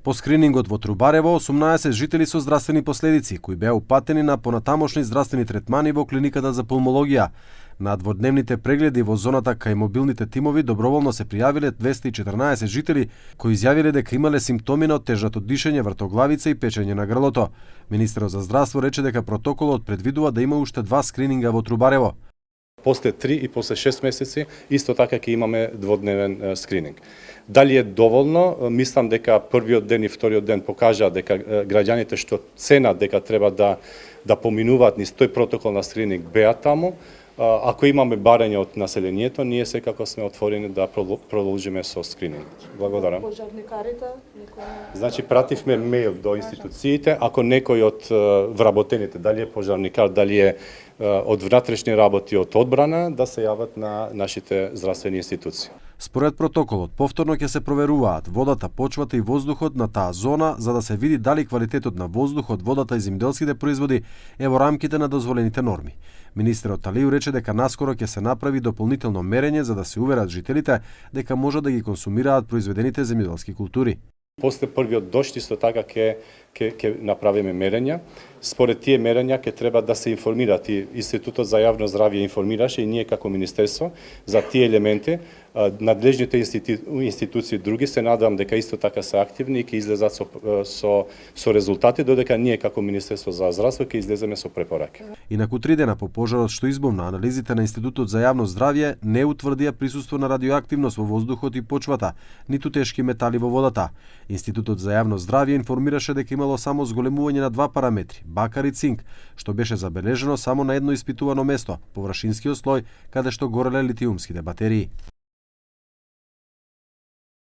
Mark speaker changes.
Speaker 1: По скринингот во Трубарево, 18 жители со здравствени последици, кои беа упатени на понатамошни здравствени третмани во клиниката за пулмологија. На дводневните прегледи во зоната кај мобилните тимови доброволно се пријавиле 214 жители, кои изјавиле дека имале симптоми на оттежнато дишење, вртоглавица и печење на грлото. Министерот за здравство рече дека протоколот предвидува да има уште 2 скрининга во Трубарево.
Speaker 2: После 3 и после 6 месеци, исто така ќе имаме дводневен скрининг. Дали е доволно? Мислам дека првиот ден и вториот ден покажа дека граѓаните што ценат дека треба да поминуваат низ тој протокол на скрининг беа таму. Ако имаме барање од населението, ние секако сме отворени да продолжиме со скрининг. Благодарам.
Speaker 3: Пожарникарите?
Speaker 2: Значи, пративме мејл до институциите, ако некој од вработените, дали е пожарникар, дали е од внатрешни работи, од одбрана, да се јават на нашите здравствени институции.
Speaker 1: Според протоколот, повторно ќе се проверуваат водата, почвата и воздухот на таа зона за да се види дали квалитетот на воздухот, водата и земјоделските производи е во рамките на дозволените норми. Министерот Талију рече дека наскоро ќе се направи дополнително мерење за да се уверат жителите дека можат да ги консумираат произведените земјоделски култури.
Speaker 2: После првиот дожд исто така ќе направиме мерења. Според тие мерења ќе треба да се информират и Институтот за јавно здравје информираше и ние како министерство за тие елементи. Надлежните институции други се надевам дека исто така се активни и ќе излезат со резултати, додека ние како Министерство за здравство ќе излеземе со препораки.
Speaker 1: Инаку 3 дена по пожарот што избавна, анализите на Институтот за јавно здравје не утврдија присуство на радиоактивност во воздухот и почвата, ниту тешки метали во водата. Институтот за јавно здравје информираше дека имало само зголемување на 2 параметри, бакар и цинк, што беше забележено само на едно испитувано место, површинскиот слој, каде што гореле литиумските батерии.